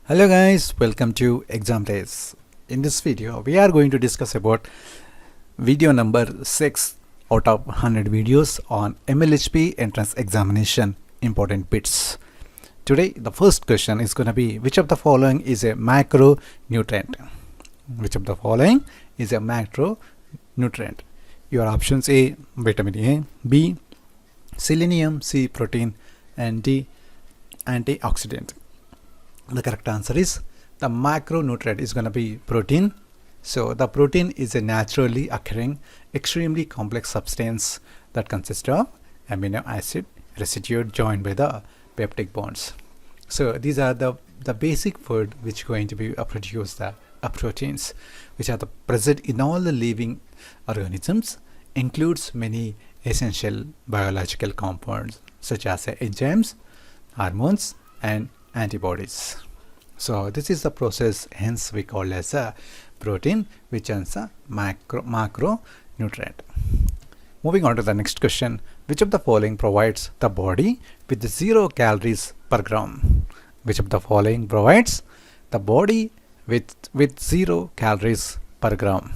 Hello guys, welcome to Exam Days. In this video, we are going to discuss about video number 6 out of 100 videos on MLHP Entrance Examination Important Bits. Today, the first question is going to be, which of the following is a macronutrient? Which of the following is a macronutrient? Your options: A, vitamin A, B, selenium, C, protein, and D, antioxidant. The correct answer is the macronutrient is going to be protein. So the protein is a naturally occurring, extremely complex substance that consists of amino acid residue joined by the peptide bonds. So these are the basic food which going to be produce the proteins, which are present in all the living organisms, includes many essential biological compounds such as enzymes, hormones, and antibodies. So this is the process, hence we call as a protein, which is a macronutrient. Moving on to the next question, which of the following provides the body with 0 calories per gram? Which of the following provides the body with 0 calories per gram?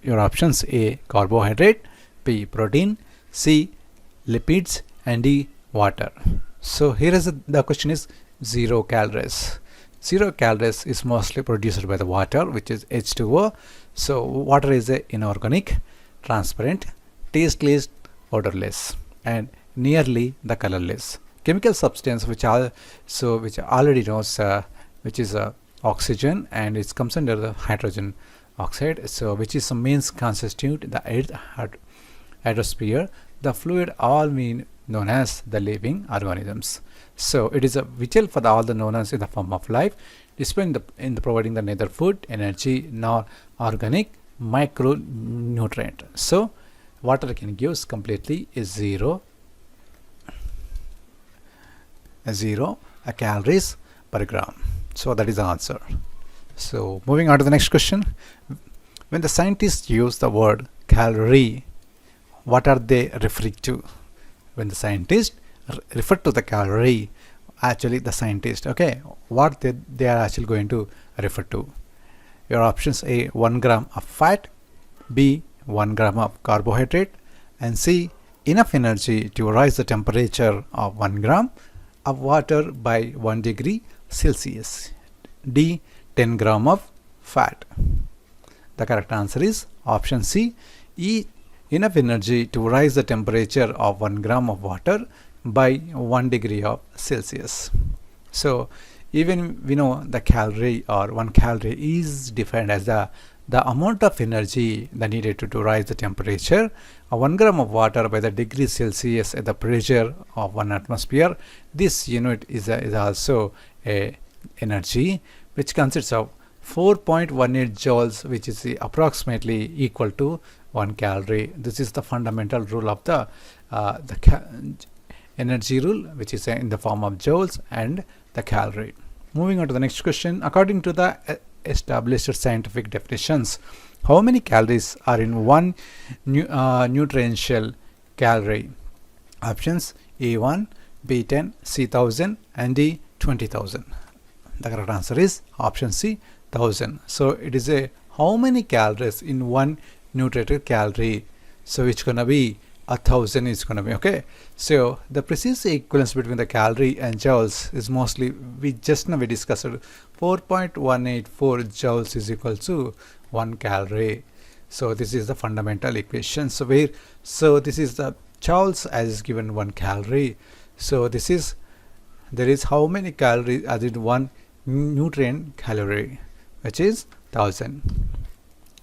Your options: A, carbohydrate, B, protein, C, lipids, and D, water. So here is the question is 0 calories. 0 calories is mostly produced by the water, which is H2O. So water is a inorganic, transparent, tasteless, odorless, and nearly the colorless chemical substance, which already knows, which is oxygen, and it comes under the hydrogen oxide. So which is the main constitute the Earth hydrosphere, the fluid all mean known as the living organisms. So it is a vital for all the known as in the form of life, despite in the providing the neither food, energy, nor organic micronutrient. So water can give completely is 0 calories per gram. So that is the answer. So moving on to the next question, when the scientists use the word calorie, what are they referring to? When the scientists refer to the calorie, actually the scientist, okay, what they are actually going to refer to. Your options: A, 1 gram of fat, B, 1 gram of carbohydrate, and C, enough energy to rise the temperature of 1 gram of water by 1 degree Celsius, D, 10 gram of fat. The correct answer is option C, enough energy to rise the temperature of 1 gram of water by 1 degree of Celsius. So even we know the calorie, or 1 calorie, is defined as the amount of energy that needed to rise the temperature of 1 gram of water by the degree Celsius at the pressure of 1 atmosphere. This unit is also a energy which consists of 4.18 joules, which is approximately equal to 1 calorie. This is the fundamental rule of the energy rule, which is in the form of joules and the calorie. Moving on to the next question, according to the established scientific definitions, how many calories are in one nutriential calorie? Options: A1, B10, C1000, and D 20,000. The correct answer is option C, 1000. So it is a how many calories in one nutritional calorie. So it's gonna be 1000 is gonna be, okay. So the precise equivalence between the calorie and joules is mostly, we discussed 4.184 joules is equal to 1 calorie. So this is the fundamental equation. So this is the joules as given 1 calorie. So there is how many calories as in one nutrient calorie, which is 1000.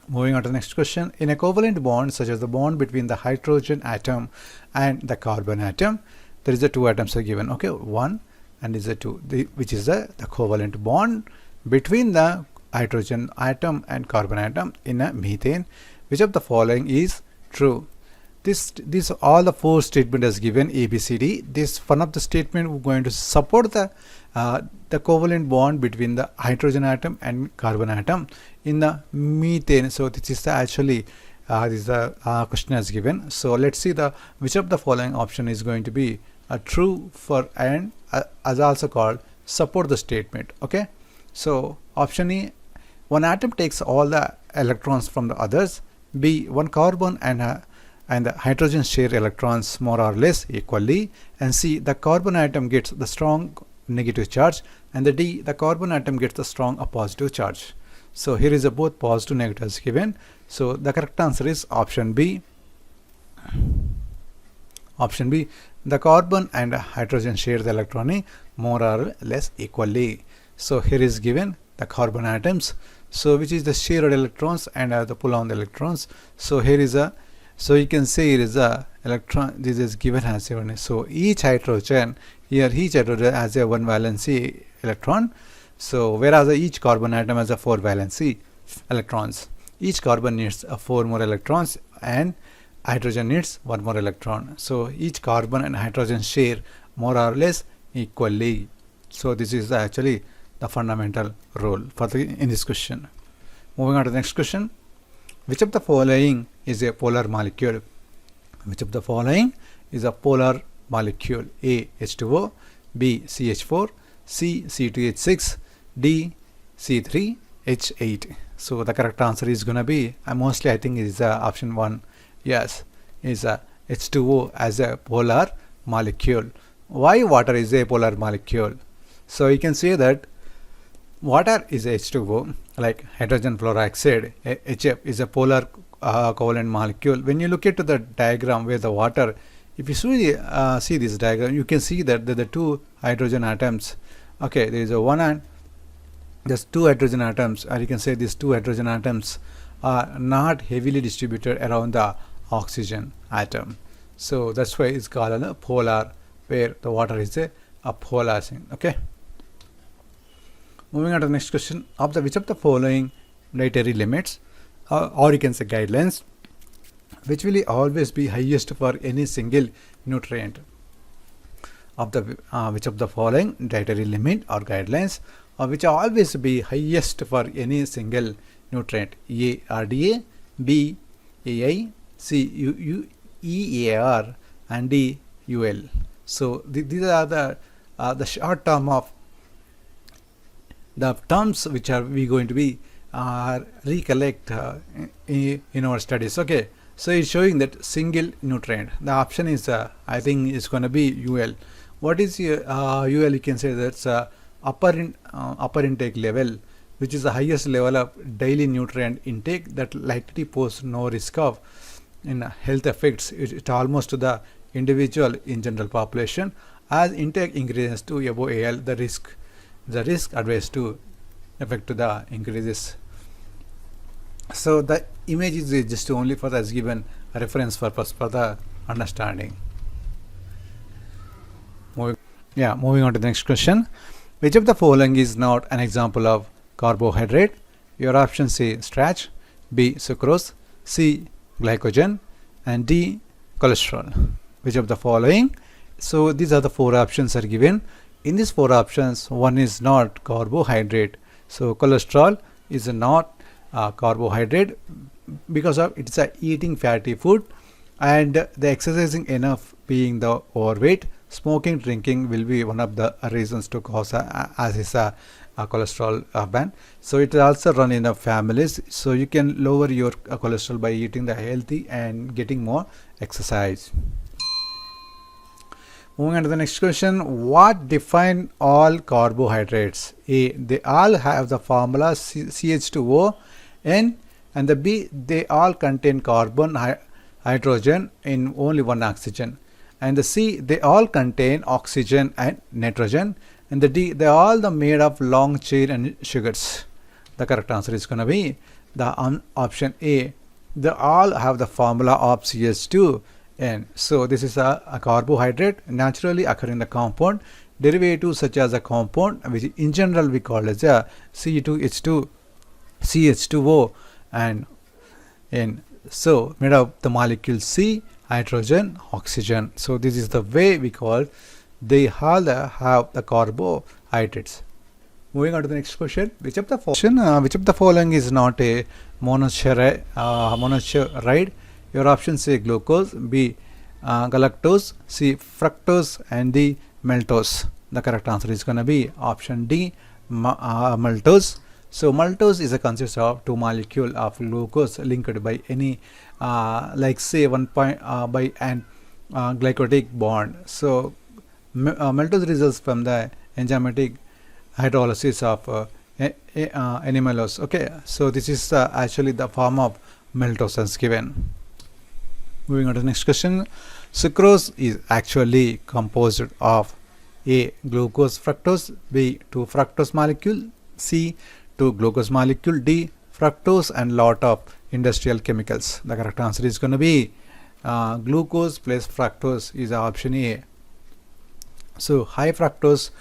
Moving on to the next question, in a covalent bond such as the bond between the hydrogen atom and the carbon atom, there is a 2 atoms are given, okay, 1 and is a 2, which is the covalent bond between the hydrogen atom and carbon atom in a methane. Which of the following is true? This all the 4 statement is given A, B, C, D. This one of the statement going to support the covalent bond between the hydrogen atom and carbon atom in the methane. So this is actually this is the question as given. So let's see which of the following option is going to be true for and as also called support the statement. Okay, So option E, one atom takes all the electrons from the others. B, one carbon and the hydrogen share electrons more or less equally. And C, the carbon atom gets the strong negative charge, and the D, the carbon atom gets the strong positive charge. So here is a both positive negatives given. So the correct answer is option B. Option B, the carbon and hydrogen share the electron more or less equally. So here is given the carbon atoms, so which is the shared electrons and the pull on the electrons. So here is a, so you can say it is a electron, this is given as a one. So each hydrogen here, each hydrogen has a 1 valency electron. So whereas each carbon atom has a 4 valency electrons. Each carbon needs 4 more electrons and hydrogen needs 1 more electron. So each carbon and hydrogen share more or less equally. So this is actually the fundamental rule for in this question. Moving on to the next question. Which of the following is a polar molecule? Which of the following is a polar molecule? A, H2O, B, CH4, C, C2H6, D, C3H8. So the correct answer is going to be, mostly I think is option 1. Yes, is H2O as a polar molecule. Why water is a polar molecule? So you can say that water is H2O, like hydrogen fluoroxide, HF is a polar covalent molecule. When you look at the diagram where the water, if you see this diagram, you can see that the 2 hydrogen atoms, okay, there is a one and there's 2 hydrogen atoms, or you can say these 2 hydrogen atoms are not heavily distributed around the oxygen atom. So that's why it's called a polar, where the water is a polar thing. Okay. Moving on to the next question. Of the which of the following dietary limits, or you can say guidelines, which will always be highest for any single nutrient? Of the which of the following dietary limit or guidelines, which always be highest for any single nutrient? A, RDA, B, AI, C, EAR, and D, UL. So these are the short term of the terms which are we going to be recollect in our studies. Okay, so it's showing that single nutrient. The option is I think is going to be UL. What is UL? You can say that's upper intake level, which is the highest level of daily nutrient intake that likely pose no risk of health effects. It's almost to the individual in general population. As intake increases to above AL, the risk advised to affect to the increases. So the image is just only for as given reference purpose for the understanding. Moving on to the next question. Which of the following is not an example of carbohydrate? Your options A, starch, B, sucrose, C, glycogen, and D, cholesterol. Which of the following? So these are the 4 options are given. In these 4 options, one is not carbohydrate. So cholesterol is not carbohydrate because of it's a eating fatty food, and the exercising enough being the overweight. Smoking, drinking will be one of the reasons to cause as is a cholesterol ban. So it is also run in the families. So you can lower your cholesterol by eating the healthy and getting more exercise. Moving on to the next question. What define all carbohydrates? A, they all have the formula CH2O, N, and the B, they all contain carbon, hydrogen in only one oxygen. And the C, they all contain oxygen and nitrogen. And the D, they all made of long chain and sugars. The correct answer is going to be the option A. They all have the formula of CH2N. So this is a carbohydrate naturally occurring the compound derivatives such as a compound which in general we call as a C2H2, CH2O, and N. So made of the molecule C, hydrogen, oxygen. So this is the way we call they all have the carbohydrates. Moving on to the next question. Which of the following is not a monosaccharide? Your options A, glucose, B, galactose, C, fructose, and D, maltose. The correct answer is going to be option D, maltose. So maltose is a consist of two molecule of glucose linked by any like say one point by an glycotic bond. So maltose results from the enzymatic hydrolysis of animalose. Okay, so this is actually the form of maltose as given. Moving on to the next question. Sucrose is actually composed of A. Glucose fructose, B. 2 fructose molecule, C. 2 glucose molecule, D. Fructose and lot of industrial chemicals. The correct answer is going to be glucose plus fructose is option A. So high fructose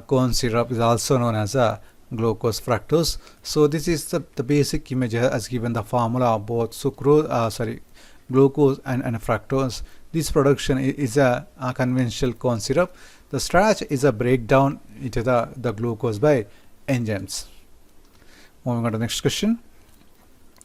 corn syrup is also known as a glucose fructose. So this is the basic image as given the formula of both sucrose glucose and fructose. This production is a conventional corn syrup. The starch is a breakdown into the glucose by enzymes. Moving on to the next question.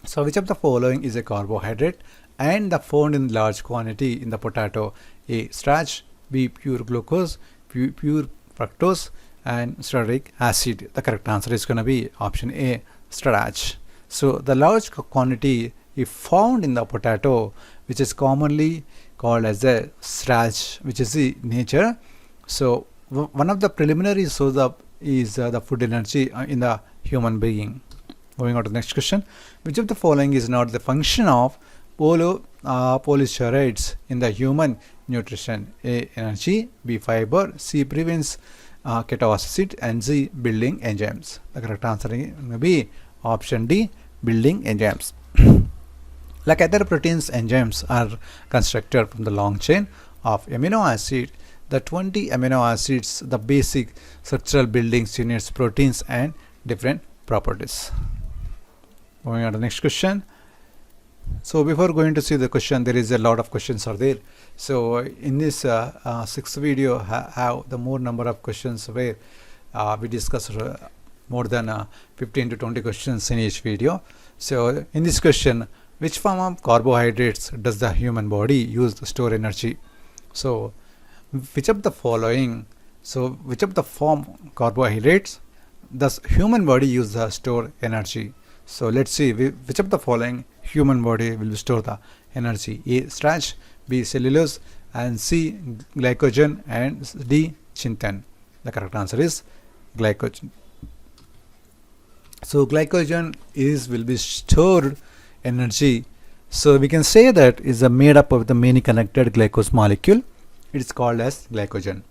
So which of the following is a carbohydrate and the found in large quantity in the potato? A. Starch, B. Pure glucose, pure fructose, and stearic acid. The correct answer is going to be option A, starch. So the large quantity is found in the potato, which is commonly called as the starch, which is the nature. So one of the preliminary source is the food energy in the human being. Moving on to the next question. Which of the following is not the function of polysaccharides in the human nutrition? A. Energy, B. Fiber, C. Prevents ketoacidosis, and Z. Building enzymes. The correct answer is going to be option D, building enzymes. Like other proteins, enzymes are constructed from the long chain of amino acid. The 20 amino acids, the basic structural building units, proteins and different properties. Moving on to the next question. So before going to see the question, there is a lot of questions are there. So in this sixth video have the more number of questions where we discuss more than 15 to 20 questions in each video. So in this question, which form of carbohydrates does the human body use to store energy? So which of the following, so which of the form carbohydrates does human body use to store energy? So let's see which of the following human body will store the energy. A. Starch, B. Cellulose, and C. Glycogen, and D. Chitin. The correct answer is glycogen. So glycogen will be stored energy. So we can say that is made up of the many connected glucose molecule. It is called as glycogen.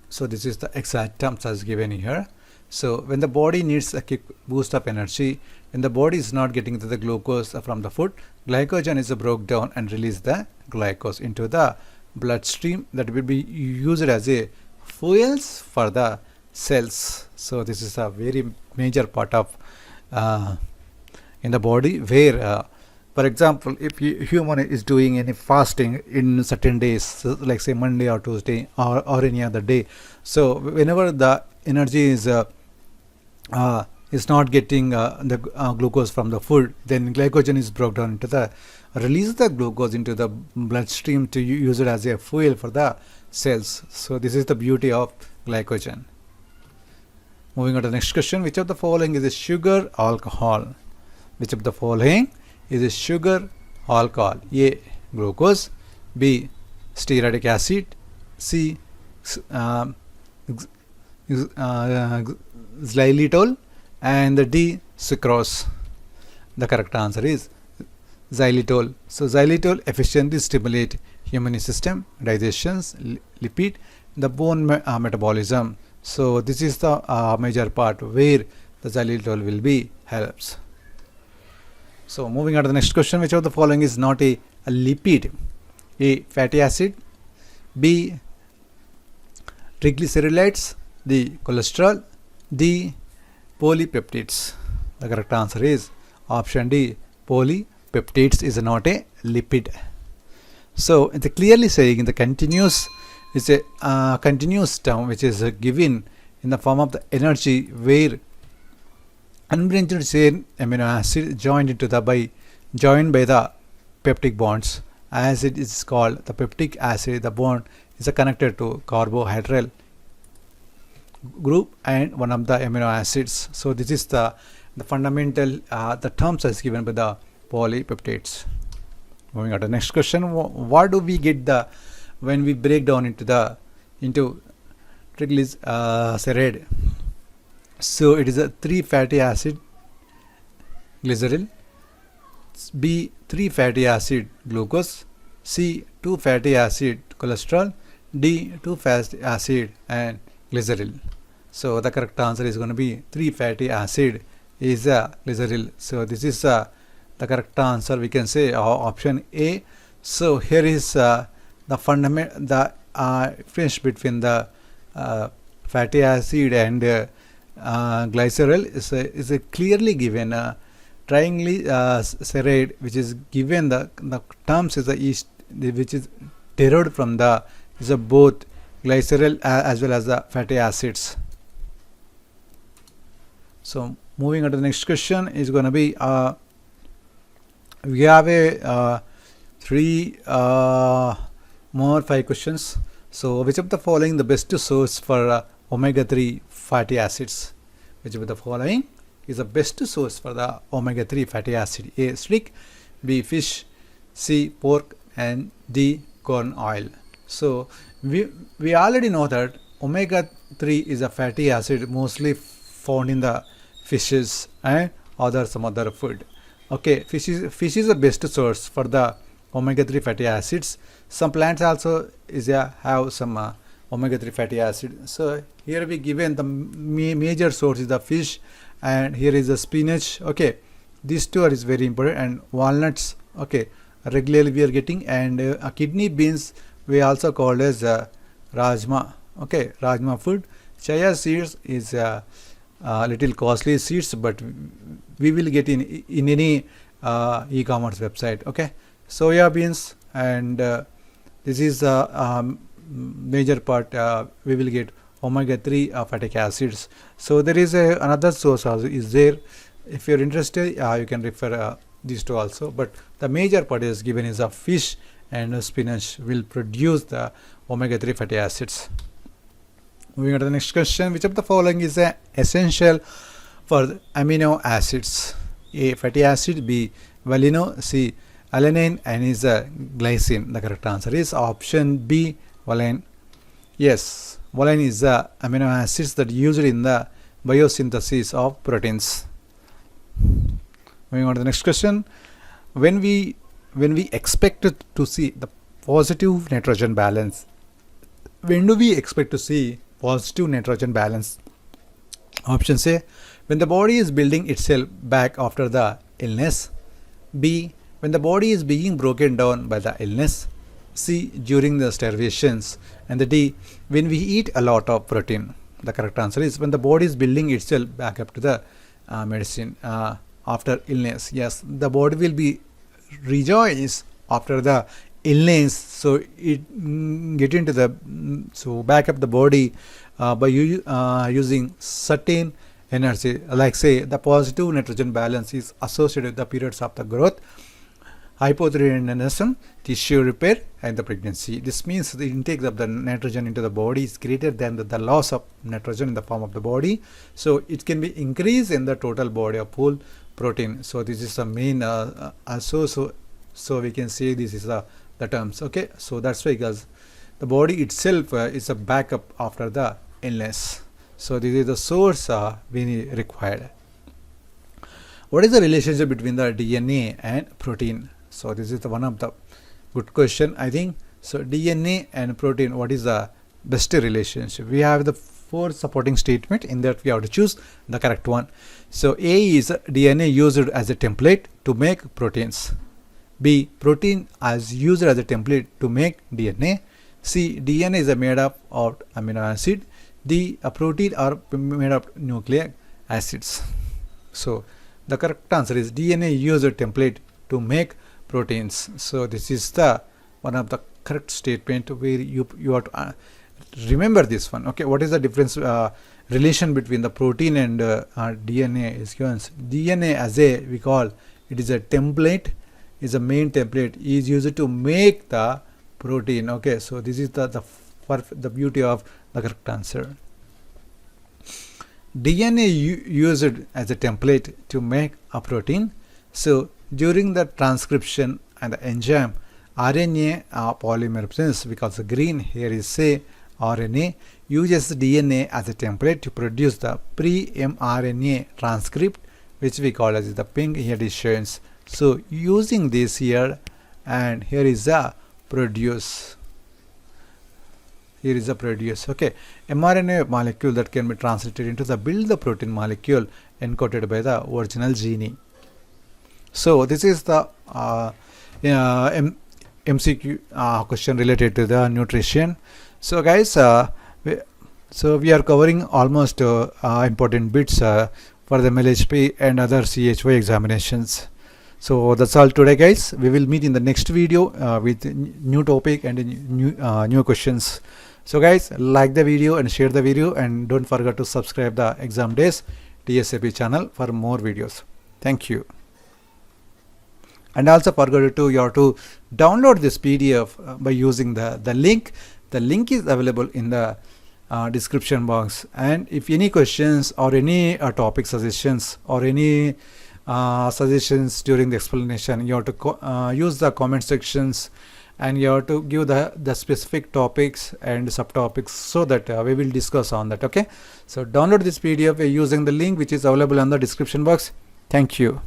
So this is the exact terms as given here. So when the body needs a quick boost of energy, when the body is not getting the glucose from the food, glycogen is broken down and release the glucose into the bloodstream that will be used as a fuels for the cells. So this is a very major part of in the body where for example, if human is doing any fasting in certain days, so like say Monday or Tuesday or any other day, so whenever the energy is not getting the glucose from the food, then glycogen is broken down into the release the glucose into the bloodstream to use it as a fuel for the cells. So this is the beauty of glycogen. Moving on to the next question. Which of the following is a sugar alcohol? Which of the following is a sugar alcohol? A. Glucose, B. Stearic acid, C. Xylitol, and D. Sucrose. The correct answer is xylitol. So xylitol efficiently stimulate immune system, digestion, lipid, the bone metabolism. So this is the major part where the xylitol will be helps. So moving on to the next question. Which of the following is not a lipid? A. Fatty acid, B. triglycerides, D. Cholesterol, D. Polypeptides. The correct answer is option D. Polypeptides is not a lipid. So it's clearly saying in the continuous is a continuous term which is given in the form of the energy where unbranched chain amino acid joined by the peptic bonds, as it is called the peptic acid. The bond is connected to carbohydrate group and one of the amino acids. So this is the fundamental the terms as given by the polypeptides. Moving on to the next question, what do we get the when we break down into triglyceride? So it is a 3 fatty acid glycerol, B 3 fatty acid glucose, C 2 fatty acid cholesterol, D 2 fatty acid and glycerol. So the correct answer is going to be 3 fatty acid is a glycerol. So this is the correct answer, we can say option A. So here is the difference between the fatty acid and glycerol is a clearly given. Triglyceride, which is given the terms is which is derived from the is a both glycerol as well as the fatty acids. So moving on to the next question is going to be we have a 5 questions. So which of the following the best source for omega-3 fatty acids? Which of the following is the best source for the omega-3 fatty acid? A. Steak, B. Fish, C. Pork, and D. Corn oil. So we already know that omega-3 is a fatty acid mostly found in the fishes and some other food. Okay, fish is the best source for the omega-3 fatty acids. Some plants also have some omega-3 fatty acid. So here we given the major source is the fish, and here is the spinach. Okay, these two is very important, and walnuts. Okay, regularly we are getting, and kidney beans we also called as rajma. Okay, rajma food. Chia seeds is little costly seeds, but we will get in any e-commerce website. Okay, soya beans, and this is major part we will get omega-3 fatty acids. So there is another source also is there. If you're interested, you can refer these two also, but the major part is given is a fish and spinach will produce the omega-3 fatty acids. Moving on to the next question, which of the following is essential for the amino acids? A. Fatty acid, B. Valine, C. Alanine, and is glycine. The correct answer is option B, valine. Yes, valine is the amino acids that used in the biosynthesis of proteins. Moving on to the next question, when we expect to see the positive nitrogen balance, when do we expect to see positive nitrogen balance? Option A, when the body is building itself back after the illness. B, when the body is being broken down by the illness. C, during the starvations. And the D, when we eat a lot of protein. The correct answer is when the body is building itself back up to the medicine after illness. Yes, the body will be rejoice after the illness, so it get into the so back up the body by using certain energy, like say the positive nitrogen balance is associated with the periods of the growth, hypothyroidism, tissue repair, and the pregnancy. This means the intake of the nitrogen into the body is greater than the loss of nitrogen in the form of the body, so it can be increased in the total body of whole protein. So this is the main so we can say this is the terms. Okay, so that's why, because the body itself is a backup after the illness. So this is the source we required. What is the relationship between the DNA and protein? So this is the one of the good question, I think. So DNA and protein, what is the best relationship? We have the 4 supporting statement. In that we have to choose the correct one. So A is DNA used as a template to make proteins. B, protein as used as a template to make DNA. C, DNA is made up of amino acid. D, a protein are made of nucleic acids. So the correct answer is DNA used a template to make proteins. So this is the one of the correct statement where you have to remember this one. Okay, what is the difference relation between the protein and DNA is given. DNA as a we call it is a template, is a main template is used to make the protein. Okay, so this is the beauty of the correct answer. DNA used as a template to make a protein. So during the transcription and the enzyme, RNA polymerase, because the green here is say RNA, uses DNA as a template to produce the pre-mRNA transcript, which we call as the pink here is shown. So using this here, and here is the produce. Here is the produce. Okay, mRNA molecule that can be translated into the build the protein molecule encoded by the original gene. So this is the MCQ question related to the nutrition. So guys, we are covering almost important bits for the MLHP and other CHY examinations. So that's all today, guys. We will meet in the next video with new topic and new questions. So guys, like the video and share the video, and don't forget to subscribe the Exam Days TSAP channel for more videos. Thank you. And also forget to you have to download this PDF by using the link. The link is available in the description box. And if any questions or any topic suggestions or any suggestions during the explanation, you have to use the comment sections, and you have to give the specific topics and subtopics so that we will discuss on that. Okay, so download this PDF using the link which is available in the description box. Thank you.